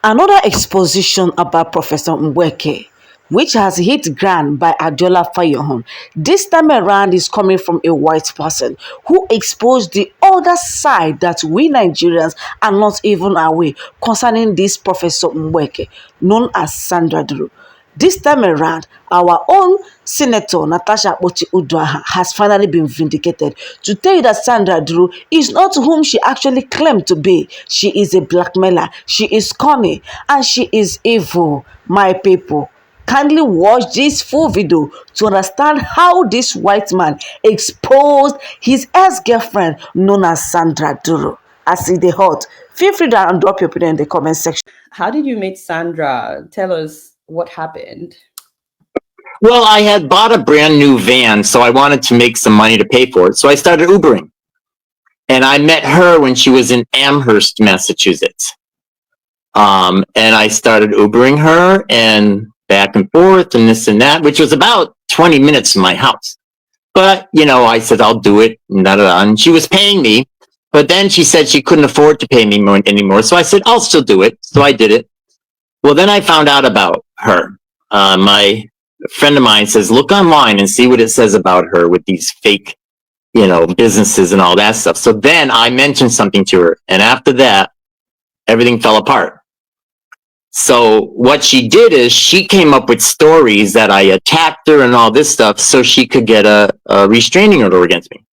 Another exposition about Professor MGBEKE, which has hit ground by Adiola Fayohun, this time around is coming from a white person who exposed the other side that we Nigerians are not even aware concerning this Professor MGBEKE, known as Sandra Duru. This time around, our own Senator Natasha has finally been vindicated to tell you that Sandra Duru is not whom she actually claimed to be. She is a blackmailer, she is cunning, and she is evil. My people, kindly watch this full video to understand how this white man exposed his ex-girlfriend known as Sandra Duru. As it is hot, feel free to drop your opinion in the comment section. How did you meet Sandra? Tell us what happened. Well, I had bought a brand new van, so I wanted to make some money to pay for it. So I started Ubering. And I met her when she was in Amherst, Massachusetts. And I started Ubering her and back and forth and this and that, which was about 20 minutes from my house. But, you know, I said, I'll do it. And she was paying me. But then she said she couldn't afford to pay me anymore. So I said, I'll still do it. So I did it. Well, then I found out about her. My friend of mine says, look online and see what it says about her with these fake, you know, businesses and all that stuff. So then I mentioned something to her. And after that, everything fell apart. So what she did is she came up with stories that I attacked her and all this stuff so she could get a restraining order against me,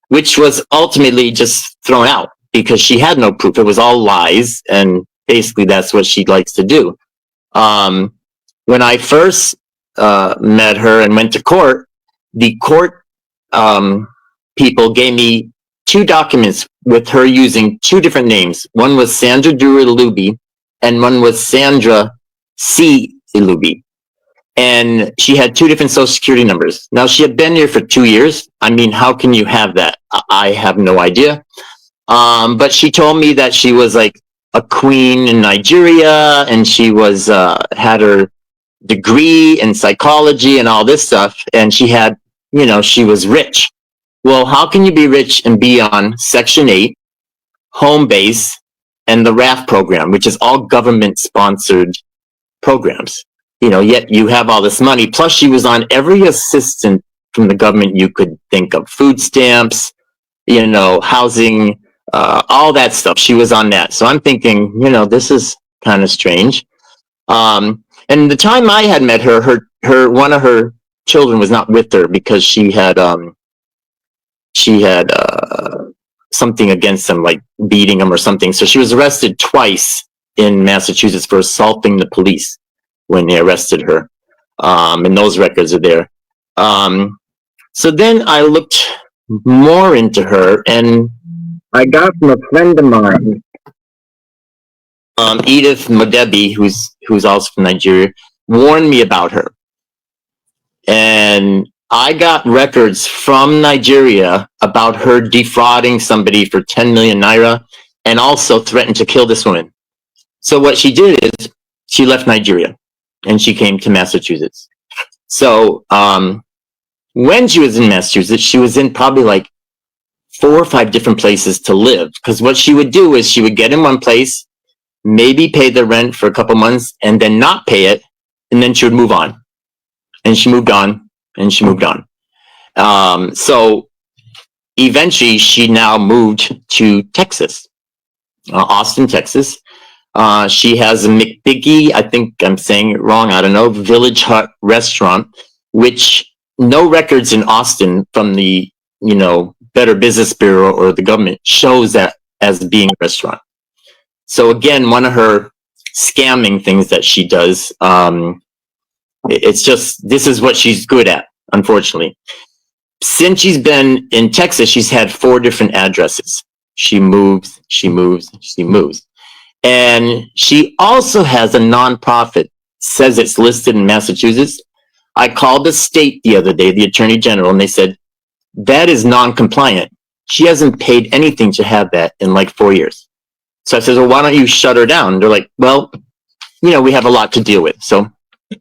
which was ultimately just thrown out because she had no proof. It was all lies. And basically that's what she likes to do. When I first met her and went to court, the court people gave me 2 documents with her using 2 different names. One was Sandra Duru Ilubi and one was Sandra C. Ilubi. And she had 2 different social security numbers. Now, she had been here for 2 years. I mean, how can you have that? I have no idea. But she told me that she was like a queen in Nigeria and she was had her degree in psychology and all this stuff. And she had, you know, she was rich. Well, how can you be rich and be on Section 8, Home Base, and the RAF program, which is all government-sponsored programs? You know, yet you have all this money. Plus, she was on every assistance from the government you could think of. Food stamps, you know, housing, all that stuff. She was on that. So I'm thinking, you know, this is kind of strange. And the time I had met her, one of her children was not with her because she had something against him, like beating him or something. So she was arrested twice in Massachusetts for assaulting the police when they arrested her. And those records are there. So then I looked more into her, and I got from a friend of mine, Edith Modebi, who's also from Nigeria, warned me about her. And I got records from Nigeria about her defrauding somebody for 10 million naira and also threatened to kill this woman. So what she did is she left Nigeria and she came to Massachusetts. So when she was in Massachusetts, she was in probably like 4 or 5 different places to live. Because what she would do is she would get in one place, maybe pay the rent for a couple months, and then not pay it, and then she would move on. And she moved on, and she moved on. So eventually, she now moved to Texas, Austin, Texas. She has a McBiggie, I think I'm saying it wrong, I don't know, Village Hut restaurant, which no records in Austin from the, you know, Better Business Bureau or the government shows that as being a restaurant. So again, one of her scamming things that she does, it's just, this is what she's good at, unfortunately. Since she's been in Texas, she's had 4 different addresses. She moves, she moves, she moves. And she also has a nonprofit, says it's listed in Massachusetts. I called the state the other day, the Attorney General, and they said, that is non-compliant. She hasn't paid anything to have that in like 4 years. So I said, well, why don't you shut her down? They're like, well, you know, we have a lot to deal with. So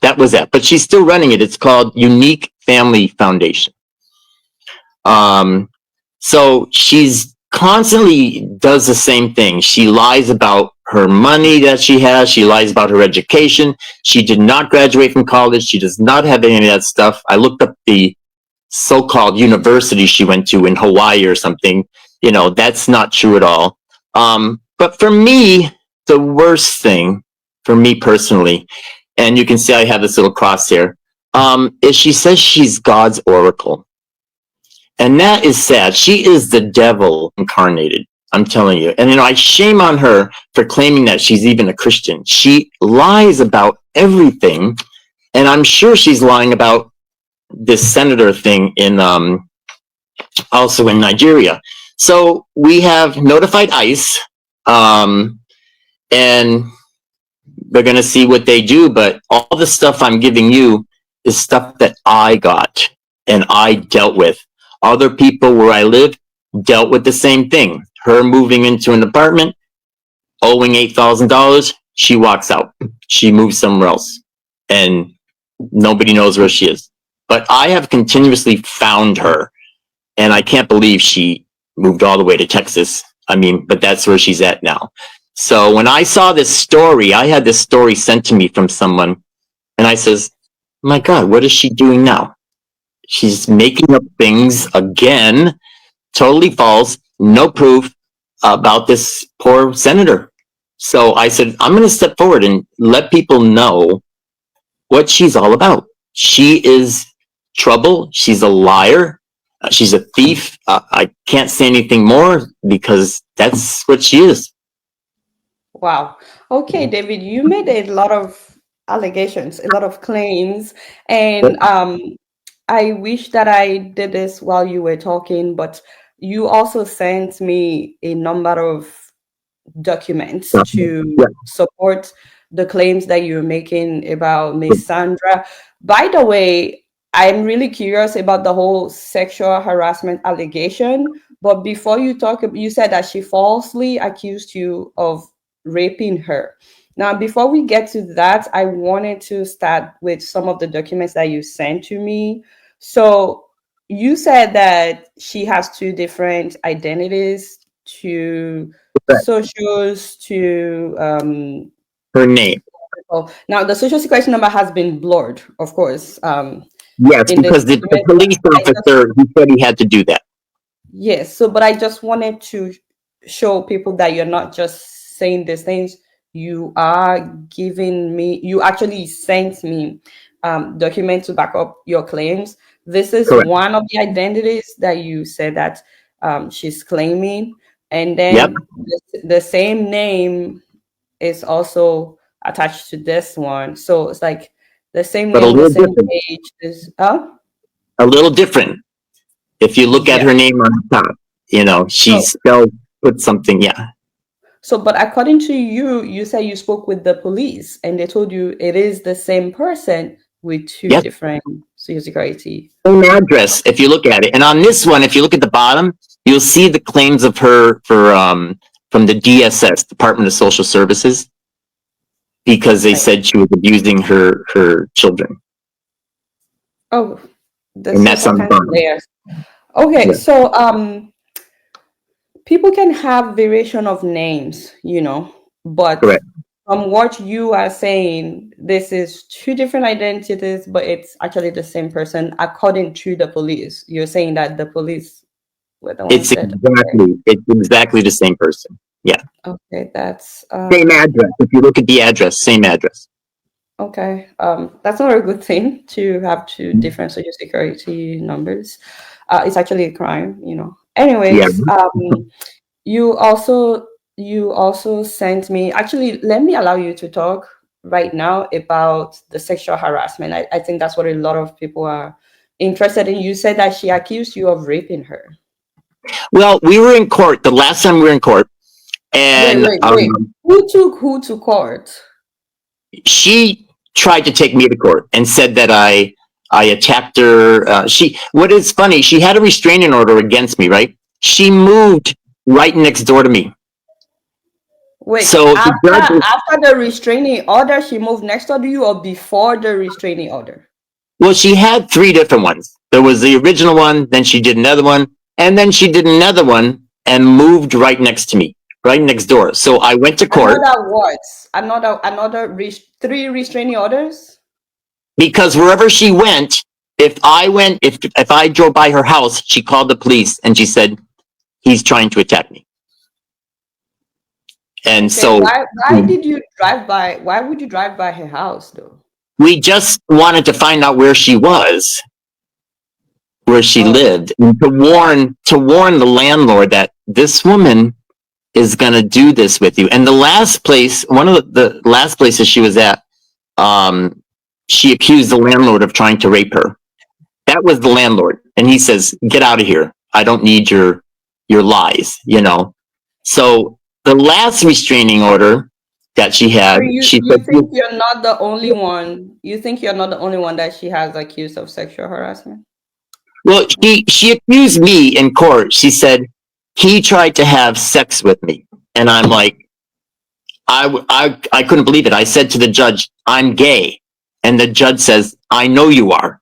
that was that. But she's still running it. It's called Unique Family Foundation. So she's constantly does the same thing. She lies about her money that she has. She lies about her education. She did not graduate from college. She does not have any of that stuff. I looked up the so-called university she went to in Hawaii or something. You know, that's not true at all. But for me, the worst thing for me personally, and you can see I have this little crosshair, is she says she's God's oracle. And that is sad. She is the devil incarnated. I'm telling you. And, you know, I shame on her for claiming that she's even a Christian. She lies about everything. And I'm sure she's lying about this senator thing in, also in Nigeria. So we have notified ICE, and they're going to see what they do. But all the stuff I'm giving you is stuff that I got and I dealt with. Other people where I live dealt with the same thing. Her moving into an apartment, owing $8,000, she walks out. She moves somewhere else, and nobody knows where she is. But I have continuously found her, and I can't believe she moved all the way to Texas. I mean, but that's where she's at now. So when I saw this story, I had this story sent to me from someone, and I says, my God, what is she doing now? She's making up things again, totally false, no proof about this poor senator. So I said, I'm going to step forward and let people know what she's all about. She is trouble. She's a liar. She's a thief. I can't say anything more because that's what she is. Wow. Okay, David, you made a lot of allegations, a lot of claims, and I wish that I did this while you were talking, but you also sent me a number of documents to support the claims that you're making about Miss Sandra. By the way, I'm really curious about the whole sexual harassment allegation. But before you talk, you said that she falsely accused you of raping her. Now, before we get to that, I wanted to start with some of the documents that you sent to me. So you said that she has two different identities, to socials, to her name. Now the social security number has been blurred, of course. Yes, because the police officer, he said he had to do that. Yes, so but I just wanted to show people that you're not just saying these things. You are giving me, you actually sent me documents to back up your claims. This is Correct. one of the identities that you said that she's claiming. And then the same name is also attached to this one. So it's like the same But name, the same different. page. Is A little different. If you look at her name on the top, you know, she spelled, put something, So, but according to you, you said you spoke with the police and they told you it is the same person with two different social security. Same address, if you look at it. And on this one, if you look at the bottom, you'll see the claims of her for from the DSS, Department of Social Services, because they said she was abusing her children. Oh, and that's on the bottom. layers. Okay, so people can have variation of names, you know, but from what you are saying, this is two different identities, but it's actually the same person according to the police. You're saying that the police were the ones it's exactly the same person. Yeah. Okay, that's same address. If you look at the address, same address. Okay, that's not a good thing to have two different social security numbers. It's actually a crime, you know. Anyways, you also sent me. Actually, let me allow you to talk right now about the sexual harassment. I think that's what a lot of people are interested in. You said that she accused you of raping her. Well, we were in court the last time we were in court, and wait. Who took who to court? She tried to take me to court and said that I attacked her. What is funny, she had a restraining order against me, right? She moved right next door to me. Wait, so after the restraining order, she moved next door to you, or before the restraining order? Well, she had three different ones. There was the original one, then she did another one, and then she did another one and moved right next to me. right next door. So I went to court. Another what? Three restraining orders? Because wherever she went, if I drove by her house, she called the police and she said, he's trying to attack me. And Okay, so why did you drive by? Why would you drive by her house though? we just wanted to find out where she was, where she lived, and to warn the landlord that this woman is going to do this with you. And the last place, one of the last places she was at, she accused the landlord of trying to rape her. That was the landlord. And he says, get out of here. I don't need your lies, you know? So the last restraining order that she had, So you said, think you're not the only one? You think you're not the only one that she has accused of sexual harassment? well, she accused me in court. She said, he tried to have sex with me. And I'm like, I couldn't believe it. I said to the judge, I'm gay. And the judge says, I know you are,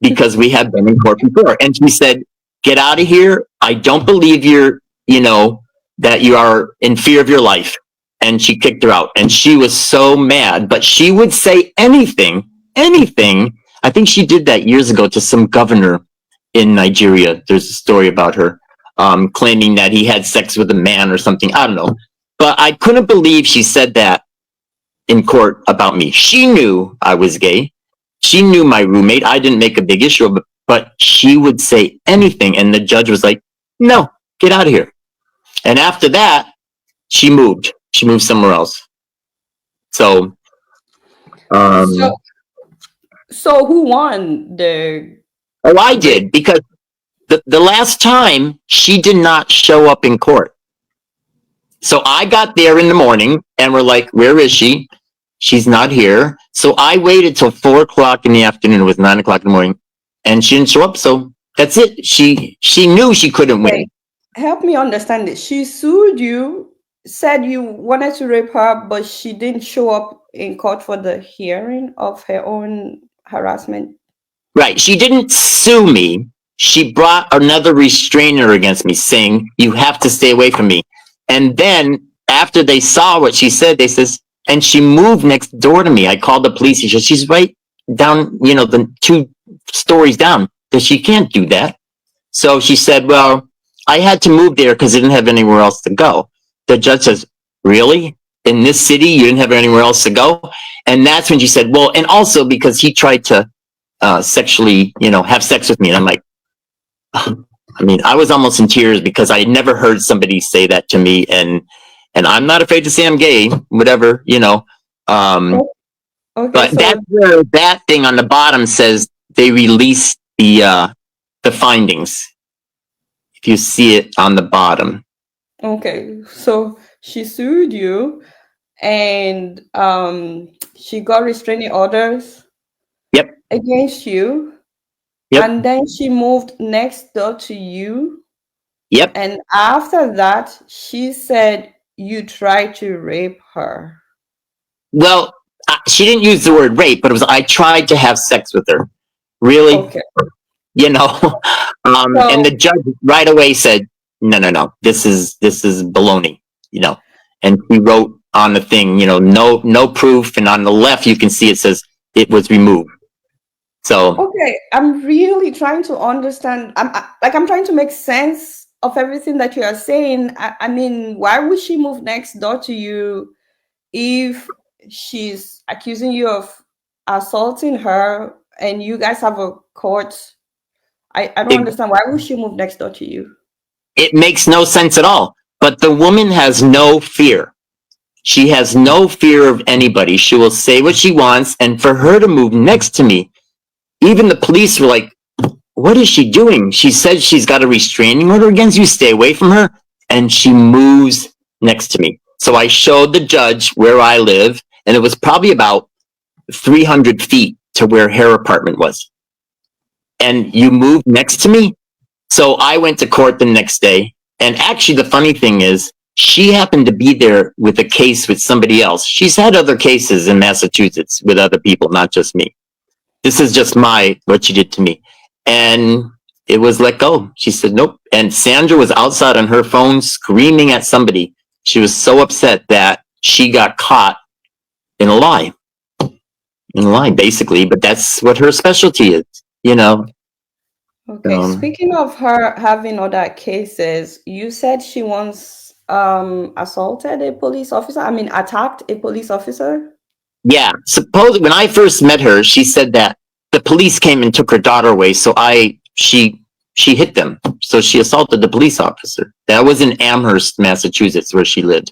because we have been in court before. And she said, get out of here. I don't believe that you are in fear of your life. And she kicked her out. And she was so mad, but she would say anything. I think she did that years ago to some governor in Nigeria. There's a story about her claiming that he had sex with a man or something. I don't know. But I couldn't believe she said that in court about me. She knew I was gay. She knew my roommate. I didn't make a big issue of it, but she would say anything. And the judge was like, no, get out of here. And after that, she moved. She moved somewhere else. So, so who won the? Oh, I did, because the last time she did not show up in court. So I got there in the morning and we're like, where is she? She's not here. So I waited till 4 o'clock in the afternoon. It was 9 o'clock in the morning and she didn't show up. So that's it. She knew she couldn't win. Help me understand it. She sued you, said you wanted to rape her, but she didn't show up in court for the hearing of her own harassment. Right. She didn't sue me. She brought another restrainer against me saying, you have to stay away from me. And then after they saw what she said, they says, and she moved next door to me. I called the police. She said, she's right down, the 2 stories down. That she can't do that. So she said, well, I had to move there because I didn't have anywhere else to go. The judge says, really? In this city, you didn't have anywhere else to go? And that's when she said, well, and also because he tried to sexually, have sex with me. And I'm like, I was almost in tears because I had never heard somebody say that to me. And I'm not afraid to say I'm gay, whatever, Okay, but that's where that thing on the bottom says they released the findings. If you see it on the bottom. Okay, so she sued you and she got restraining orders. Yep. Against you. Yep. And then she moved next door to you. Yep. And after that, she said you tried to rape her. Well, she didn't use the word rape, but it was, I tried to have sex with her. Really? Okay. And the judge right away said, no, this is baloney, and he wrote on the thing, no proof. And on the left, you can see it says it was removed. So. Okay. I'm really trying to understand. I'm trying to make sense of everything that you are saying. I mean, why would she move next door to you if she's accusing you of assaulting her and you guys have a court? I don't understand. Why would she move next door to you? It makes no sense at all. But the woman has no fear. She has no fear of anybody. She will say what she wants. And for her to move next to me, even the police were like, what is she doing? She said she's got a restraining order against you. Stay away from her. And she moves next to me. So I showed the judge where I live. And it was probably about 300 feet to where her apartment was. And you moved next to me? So I went to court the next day. And actually, the funny thing is, she happened to be there with a case with somebody else. She's had other cases in Massachusetts with other people, not just me. This is just what she did to me. And it was let go. She said, nope. And Sandra was outside on her phone screaming at somebody. She was so upset that she got caught in a lie. In a lie, basically, but that's what her specialty is, you know. Okay, speaking of her having other cases, you said she once assaulted a police officer. I mean, attacked a police officer. Yeah, suppose when I first met her, she said that the police came and took her daughter away, so she hit them. So she assaulted the police officer. That was in Amherst, Massachusetts, where she lived.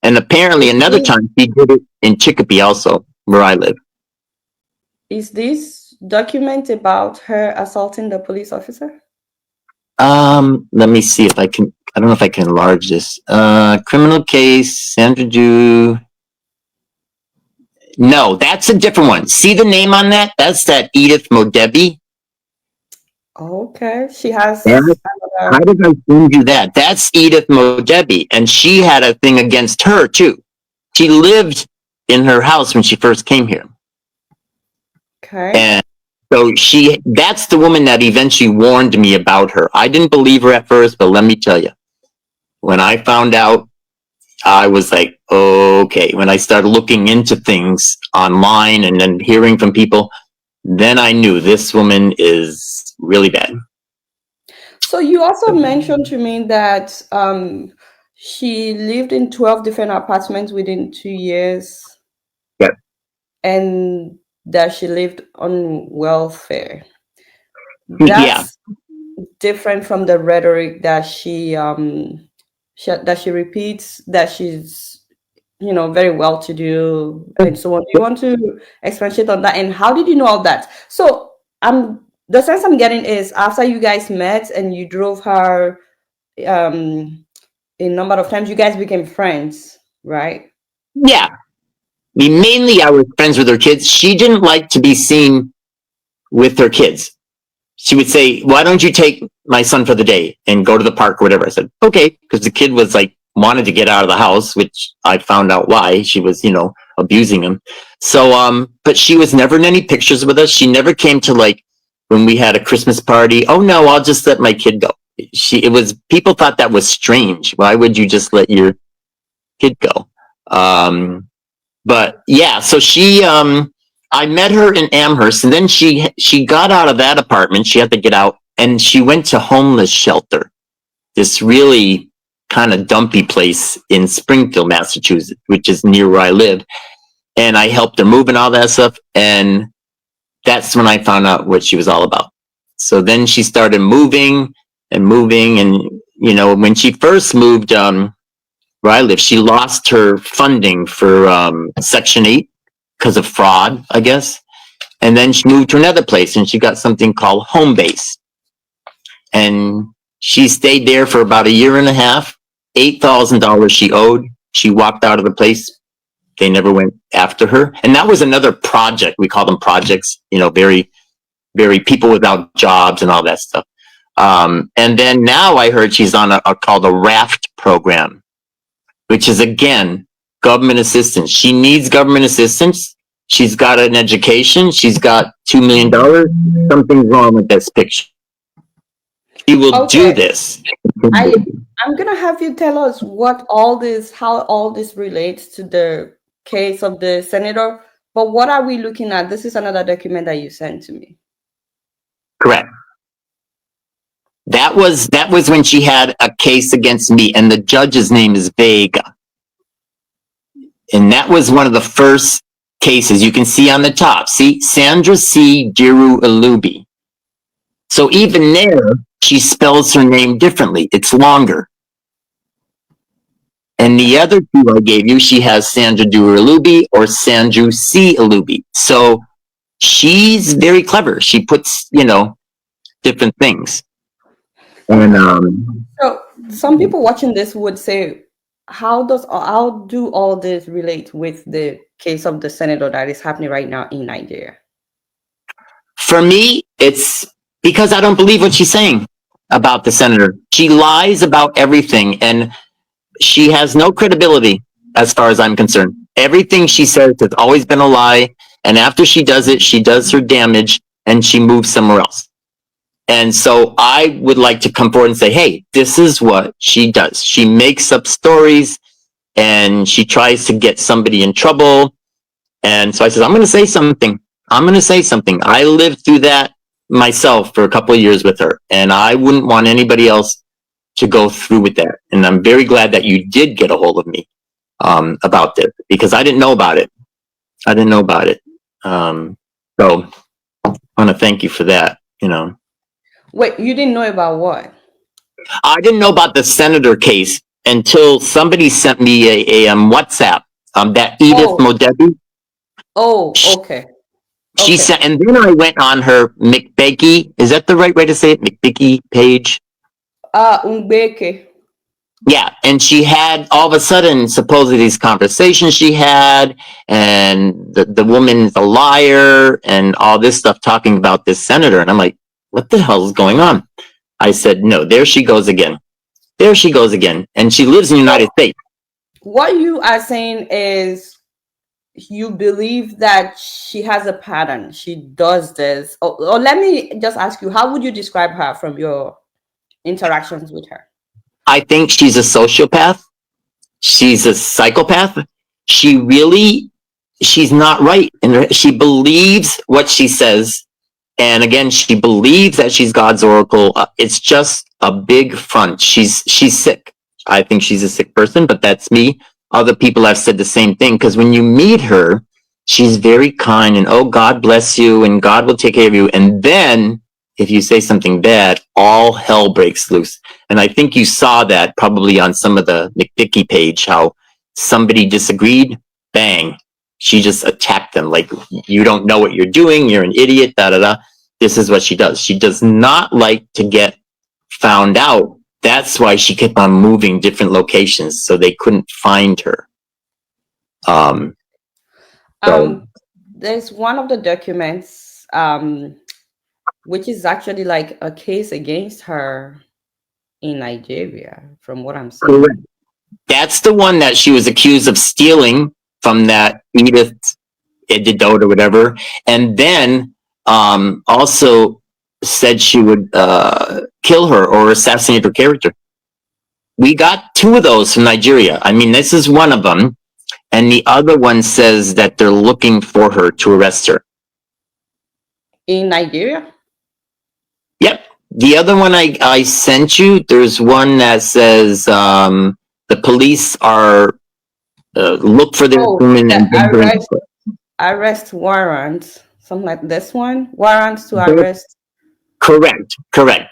And apparently another time she did it in Chicopee also, where I live. Is this document about her assaulting the police officer? Let me see if I can, I don't know if I can enlarge this. Criminal case, Sandra Duru. No, that's a different one. See the name on that? That's that Edith Modebi. Okay, she has. How did I send you that? That's Edith Modebi, and she had a thing against her too. She lived in her house when she first came here. Okay. And so that's the woman that eventually warned me about her. I didn't believe her at first, but let me tell you, when I found out, I was like, okay. When I started looking into things online and then hearing from people, then I knew this woman is really bad. So you also mentioned to me that she lived in 12 different apartments within 2 years. Yeah. And that she lived on welfare. That's different from the rhetoric that she repeats, that she's, you know, very well to do and so on. You want to expatiate on that, and how did you know all that? So the sense I'm getting is after you guys met and you drove her a number of times, you guys became friends, right? Yeah. Mainly I was friends with her kids. She didn't like to be seen with her kids. She would say, why don't you take my son for the day and go to the park or whatever? I said, okay, because the kid was like, wanted to get out of the house, which I found out why. She was, you know, abusing him. So, but she was never in any pictures with us. She never came to, like, when we had a Christmas party. Oh no, I'll just let my kid go. People thought that was strange. Why would you just let your kid go? But yeah, so I met her in Amherst, and then she got out of that apartment. She had to get out, and she went to homeless shelter, this really kind of dumpy place in Springfield, Massachusetts, which is near where I live. And I helped her move and all that stuff. And that's when I found out what she was all about. So then she started moving. And, you know, when she first moved, where I live, she lost her funding for Section 8 because of fraud, I guess. And then she moved to another place and she got something called Home Base. And she stayed there for about 1.5 years, $8,000 she owed. She walked out of the place. They never went after her. And that was another project. We call them projects, you know, very, very people without jobs and all that stuff. And then now I heard she's on called a RAFT program, which is, again, government assistance. She needs government assistance. She's got an education. She's got $2 million. Something's wrong with this picture. She will do this. I'm going to have you tell us how all this relates to the case of the senator. But what are we looking at? This is another document that you sent to me. Correct. That was when she had a case against me, and the judge's name is Vega. And that was one of the first cases. You can see on the top. See, Sandra C. Duru Alubi. So even there, she spells her name differently. It's longer. And the other two I gave you, she has Sandra Duru Alubi or Sandru C. Alubi. So she's very clever. She puts, you know, different things. And so some people watching this would say, how do all this relate with the case of the senator that is happening right now in Nigeria? For me, it's because I don't believe what she's saying about the senator. She lies about everything, and she has no credibility as far as I'm concerned. Everything she says has always been a lie, and after she does it, she does her damage, and she moves somewhere else. And so I would like to come forward and say, hey, this is what she does. She makes up stories. and she tries to get somebody in trouble. And so I said, I'm going to say something. I'm going to say something. I lived through that myself for a couple of years with her, and I wouldn't want anybody else to go through with that. And I'm very glad that you did get a hold of me about this, because I didn't know about it. I didn't know about it. So I want to thank you for that, you know. Wait, you didn't know about what? I didn't know about the senator case until somebody sent me a WhatsApp, that Edith Oh. Modebi. Oh, okay. She Okay. sent, and then I went on her MGBEKE. Is that the right way to say it? MGBEKE page. MGBEKE. Yeah, and she had all of a sudden supposedly these conversations she had, and the woman's a liar, and all this stuff talking about this senator, and I'm like, what the hell is going on? I said, no, there she goes again. There she goes again, and she lives in the United States. What you are saying is you believe that she has a pattern. She does this. Or let me just ask you, how would you describe her from your interactions with her? I think she's a sociopath. She's a psychopath. She's not right. And she believes what she says. And again, she believes that she's God's oracle. It's just a big front. She's sick. I think she's a sick person, but that's me. Other people have said the same thing, because when you meet her, she's very kind and, oh, God bless you and God will take care of you. And then if you say something bad, all hell breaks loose. And I think you saw that probably on some of the MGBEKE page, how somebody disagreed, bang, she just attacked them. Like, you don't know what you're doing, you're an idiot, da da da. This is what she does. She does not like to get found out. That's why she kept on moving different locations, so they couldn't find her. There's one of the documents, which is actually like a case against her in Nigeria, from what I'm seeing. Correct. That's the one that she was accused of stealing from that Edith Edidot or whatever, and then also said she would kill her or assassinate her character. We got 2 of those from Nigeria. I mean, this is one of them, and the other one says that they're looking for her to arrest her. In Nigeria? Yep. The other one I sent you, there's one that says the police are look for their woman and arrest warrant, something like this one. Warrants to arrest. Correct.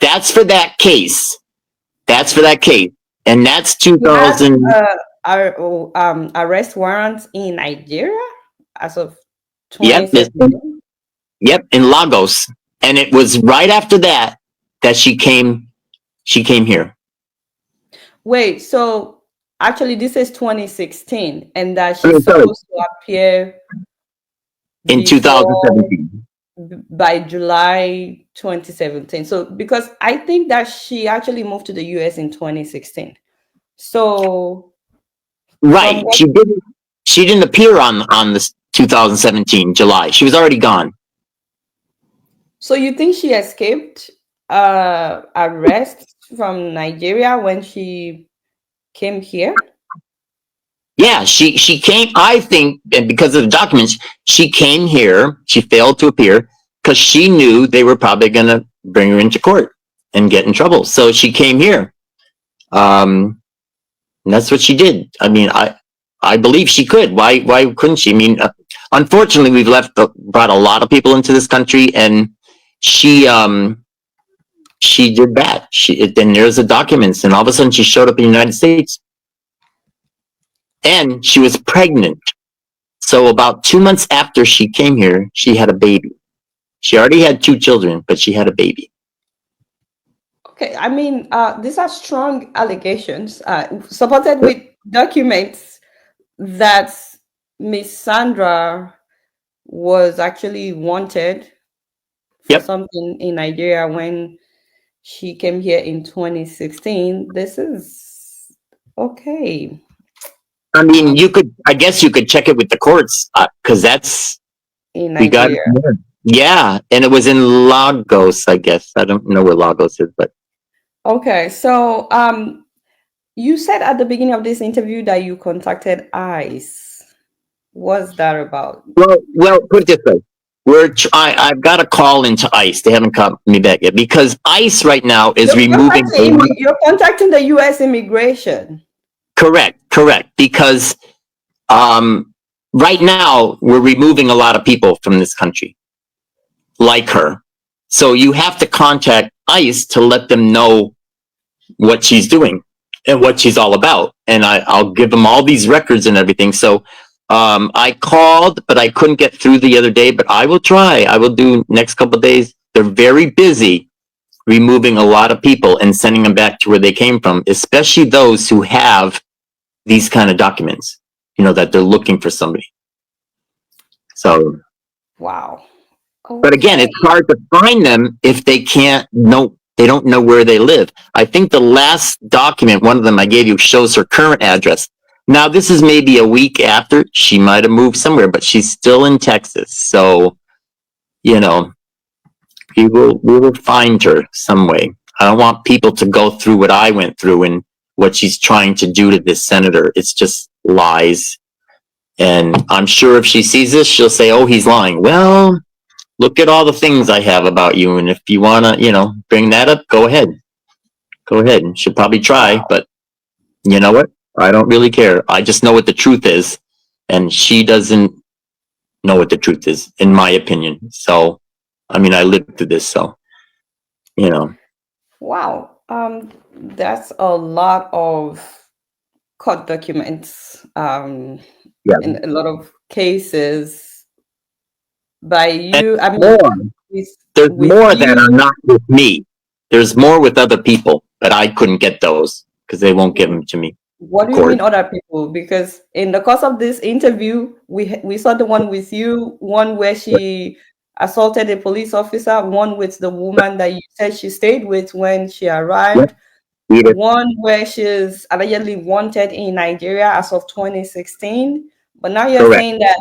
That's for that case. And that's 2000. Arrest warrants in Nigeria as of 2017. Yep, in Lagos. And it was right after that she came here. Wait, so actually this is 2016, and that she's supposed to appear in 2017. By July 2017. So because I think that she actually moved to the US in 2016. So right, she didn't appear on this 2017 July. She was already gone. So you think she escaped arrest from Nigeria when she came here? Yeah, she came, I think, and because of the documents, she came here. She failed to appear because she knew they were probably going to bring her into court and get in trouble. So she came here. And that's what she did. I mean, I believe she could. Why couldn't she? I mean, unfortunately, we've brought a lot of people into this country, and she did that. Then there's the documents, and all of a sudden she showed up in the United States. And she was pregnant. So about 2 months after she came here, she had a baby. She already had 2 children, but she had a baby. Okay, I mean, these are strong allegations, supported with documents that Miss Sandra was actually wanted for something in Nigeria when she came here in 2016. This is okay. I mean, I guess you could check it with the courts, because that's in Nigeria. Yeah, and it was in Lagos, I guess. I don't know where Lagos is, but okay. So You said at the beginning of this interview that you contacted ICE. What's that about? Well, put it this way. I've got a call into ICE. They haven't called me back yet because ICE right now is removing. You're contacting the U.S. immigration. Correct. Because right now we're removing a lot of people from this country, like her. So you have to contact ICE to let them know what she's doing and what she's all about. And I'll give them all these records and everything. So I called, but I couldn't get through the other day, but I will try. I will do next couple of days. They're very busy removing a lot of people and sending them back to where they came from, especially those who have these kind of documents, that they're looking for somebody. So. Wow. Okay. But again, it's hard to find them if they don't know where they live. I think the last document, one of them I gave you, shows her current address. Now, this is maybe a week after. She might have moved somewhere, but she's still in Texas. So, we will find her some way. I don't want people to go through what I went through and what she's trying to do to this senator. It's just lies. And I'm sure if she sees this, she'll say, oh, he's lying. Well, look at all the things I have about you. And if you want to, bring that up, go ahead. She'll probably try, but you know what? I don't really care. I just know what the truth is. And she doesn't know what the truth is, in my opinion. So, I lived through this, so, Wow. That's a lot of court documents. In a lot of cases by you. There's more that are not with me. There's more with other people, but I couldn't get those because they won't give them to me. What do you mean other people? Because in the course of this interview, we saw the one with you, one where she assaulted a police officer, one with the woman that you said she stayed with when she arrived, one where she's allegedly wanted in Nigeria as of 2016. But now you're saying that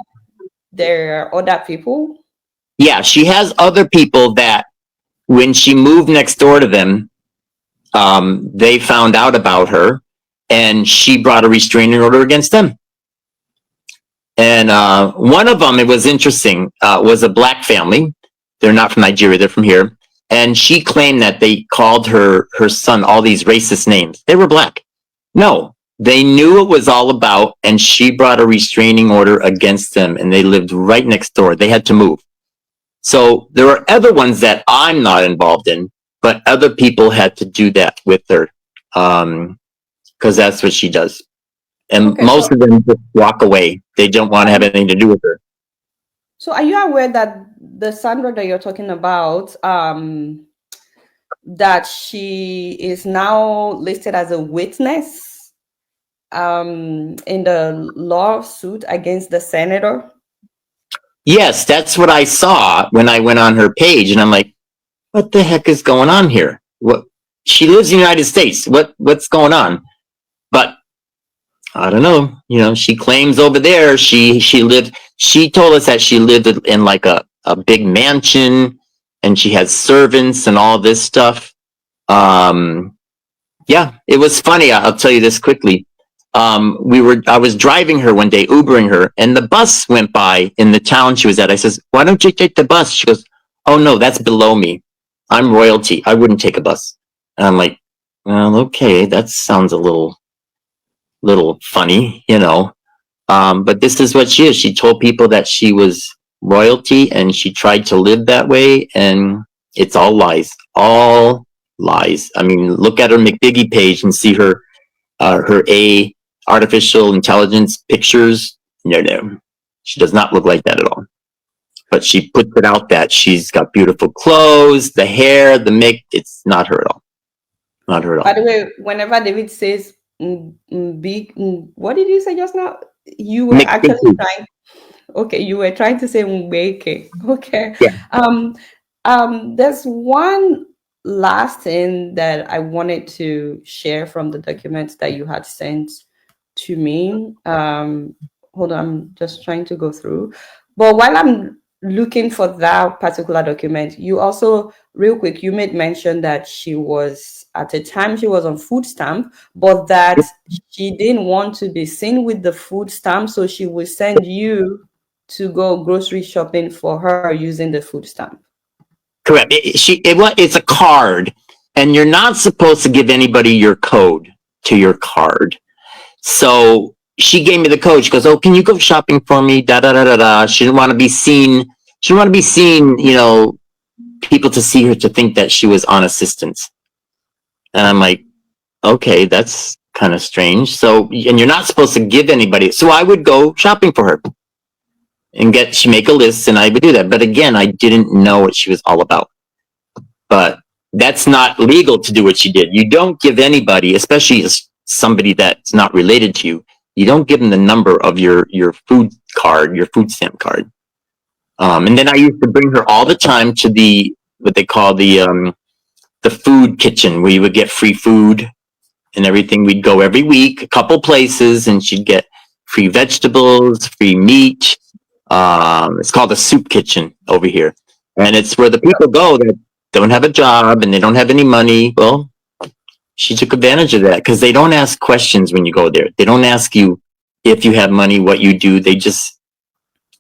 there are other people? Yeah, she has other people that when she moved next door to them, they found out about her and she brought a restraining order against them. And one of them, it was interesting, was a black family. They're not from Nigeria, they're from here. And she claimed that they called her son all these racist names. They were black. No, they knew it was all about, and she brought a restraining order against them, and they lived right next door. They had to move. So there are other ones that I'm not involved in, but other people had to do that with her, because that's what she does. And most of them just walk away. They don't want to have anything to do with her. So are you aware that the Sandra that you're talking about, that she is now listed as a witness in the lawsuit against the senator? Yes, that's what I saw when I went on her page, and I'm like, what the heck is going on here? What? She lives in the United States. What's going on? But I don't know. She claims over there she told us that she lived in like a big mansion and she has servants and all this stuff. Yeah, it was funny. I'll tell you this quickly. I was driving her one day, Ubering her, and the bus went by in the town she was at. I says, why don't you take the bus? She goes, oh no, that's below me. I'm royalty. I wouldn't take a bus. And I'm like, well, okay, that sounds a little funny, but this is what she is. She told people that she was royalty and she tried to live that way, and it's all lies. All lies. Look at her McBiggie page and see her artificial intelligence pictures. No, she does not look like that at all. But she puts it out that she's got beautiful clothes, the hair, the make. It's not her at all. Not her at all. By the way, whenever David says what did you say just now? You were actually trying. Okay, you were trying to say MGBEKE. Okay. Yeah. There's one last thing that I wanted to share from the documents that you had sent to me. Hold on, I'm just trying to go through. But while I'm looking for that particular document, you also, real quick, you made mention that she was at a time she was on food stamp, but that she didn't want to be seen with the food stamp, so she would send you to go grocery shopping for her using the food stamp. Correct. It's a card, and you're not supposed to give anybody your code to your card. So she gave me the code. She goes, "Oh, can you go shopping for me?" Da da da da da. She didn't want to be seen. She didn't want to be seen. You know, people to see her to think that she was on assistance. And I'm like, okay, that's kind of strange. So, and you're not supposed to give anybody. So I would go shopping for her and she make a list, and I would do that. But again, I didn't know what she was all about. But that's not legal to do what she did. You don't give anybody, especially somebody that's not related to you, you don't give them the number of your food card, your food stamp card. And then I used to bring her all the time to what they call the food kitchen, where you would get free food and everything. We'd go every week, a couple places, and she'd get free vegetables, free meat. It's called the soup kitchen over here. And it's where the people go that don't have a job and they don't have any money. Well, she took advantage of that, because they don't ask questions when you go there. They don't ask you if you have money, what you do. They just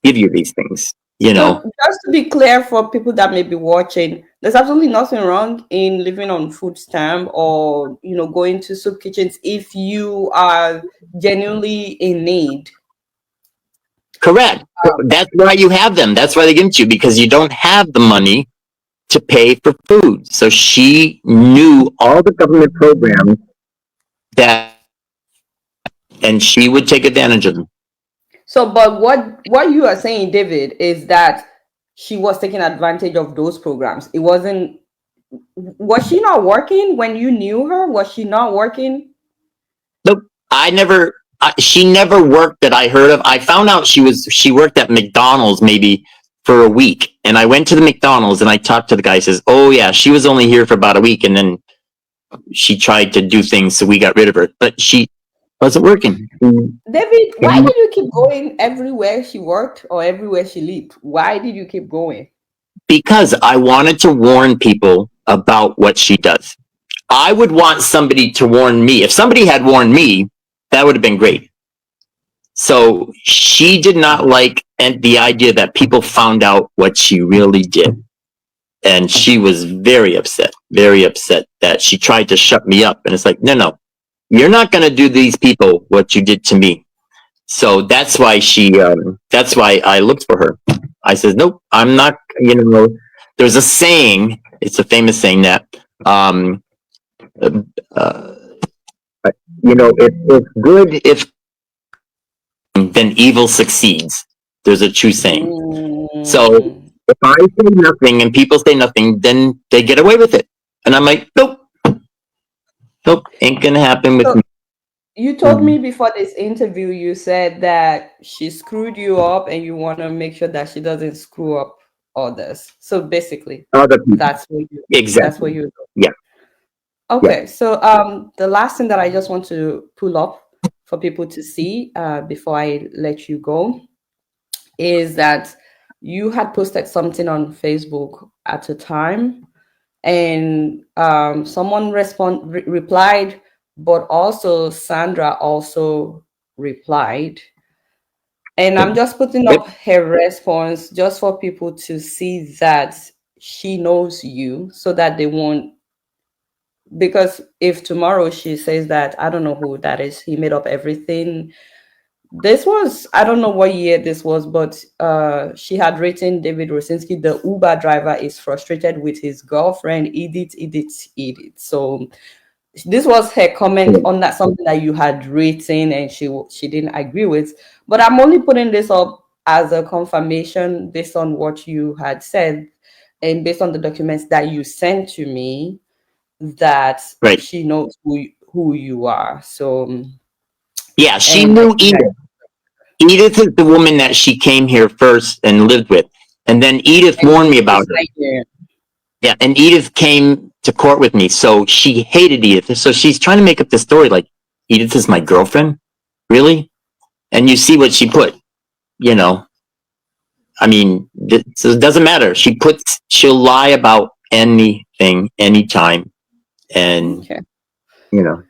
give you these things, you know. So just to be clear for people that may be watching, there's absolutely nothing wrong in living on food stamp or, you know, going to soup kitchens if you are genuinely in need. Correct. That's why you have them. That's why they give them to you, because you don't have the money to pay for food. So she knew all the government programs and she would take advantage of them. So, but what you are saying, David, is that she was taking advantage of those programs. It wasn't. Was she not working when you knew her? Was she not working? Nope. She never worked that I heard of. I found out she worked at McDonald's maybe for a week. And I went to the McDonald's and I talked to the guy. He says, "Oh yeah, she was only here for about a week, and then she tried to do things, so we got rid of her." But she wasn't working. David, why did you keep going everywhere she worked or everywhere she lived? Why did you keep going? Because I wanted to warn people about what she does. I would want somebody to warn me. If somebody had warned me, that would have been great. So she did not like the idea that people found out what she really did. And she was very upset that she tried to shut me up. And it's like, no, you're not going to do these people what you did to me. So that's why that's why I looked for her. I said, nope, I'm not, there's a saying, it's a famous saying that, it's good if then evil succeeds. There's a true saying. So if I say nothing and people say nothing, then they get away with it. And I'm like, nope, ain't gonna happen with me. You told me before this interview, you said that she screwed you up and you want to make sure that she doesn't screw up others. So basically, that's what you do. Yeah. Okay, so the last thing that I just want to pull up for people to see before I let you go is that you had posted something on Facebook at a time, and someone replied, but also Sandra also replied. And I'm just putting up her response just for people to see that she knows you, so that they won't. Because if tomorrow she says that, I don't know who that is, he made up everything. This was, I don't know what year this was, but she had written, David Rosinski, the Uber driver, is frustrated with his girlfriend, Edith. So this was her comment on that, something that you had written and she didn't agree with. But I'm only putting this up as a confirmation based on what you had said and based on the documents that you sent to me, that she knows who you are. So yeah, she knew Edith. Edith is the woman that she came here first and lived with, and then Edith warned me about her. Yeah, and Edith came to court with me, so she hated Edith. So she's trying to make up this story like Edith is my girlfriend, really? And you see what she put, I mean, it doesn't matter. She'll lie about anything, anytime. And, Okay. you know,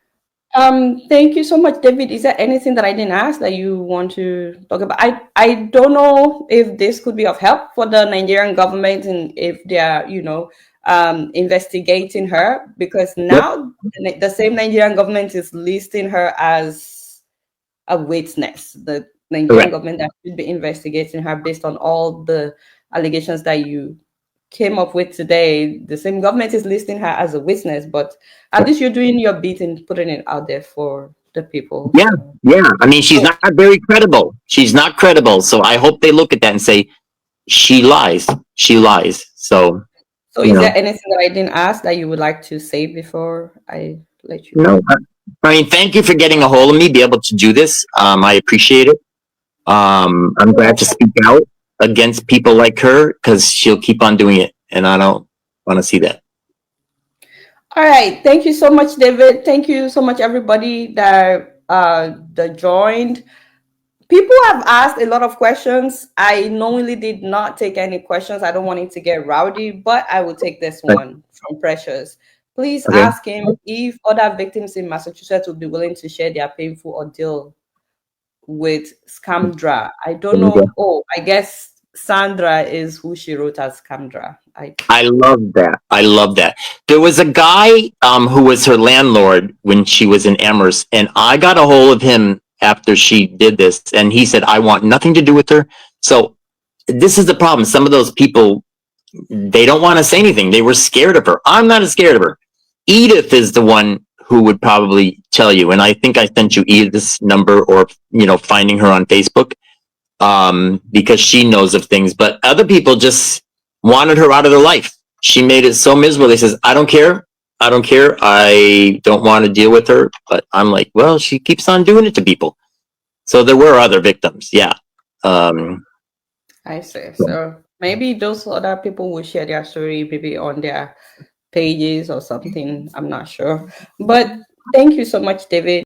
Thank you so much, David. Is there anything that I didn't ask that you want to talk about? I don't know if this could be of help for the Nigerian government and if they are, investigating her, because yep, now the same Nigerian government is listing her as a witness. The Nigerian correct. government that should be investigating her based on all the allegations that you came up with today. The same government is listing her as a witness, but at least you're doing your bit in putting it out there for the people. Yeah, So, yeah. I mean, she's so, not very credible. She's not credible. So I hope they look at that and say, she lies. She lies. So, so you is know, there anything that I didn't ask that you would like to say before I let you no. go? I mean, thank you for getting a hold of me, be able to do this. I appreciate it. I'm glad to speak out against people like her because she'll keep on doing it. And I don't want to see that. All right. Thank you so much, David. Thank you so much, everybody that joined. People have asked a lot of questions. I normally did not take any questions. I don't want it to get rowdy, but I will take this Right. one from Precious. Please Okay. ask him if other victims in Massachusetts would be willing to share their painful ordeal with Scamdra. I don't There we go. know. Oh, I guess Sandra is who she wrote as Scamdra. I love that. I love that. There was a guy who was her landlord when she was in Amherst, and I got a hold of him after she did this, and he said, I want nothing to do with her. So this is the problem. Some of those people, they don't want to say anything. They were scared of her. I'm not as scared of her. Edith is the one who would probably tell you, and I think I sent you Edith's number or, finding her on Facebook, because she knows of things, but other people just wanted her out of their life. She made it so miserable. They says, I don't care. I don't care. I don't want to deal with her. But I'm like, well, she keeps on doing it to people. So there were other victims. Yeah. I see. So maybe those other people will share their story maybe on their pages or something. I'm not sure. But thank you so much, David.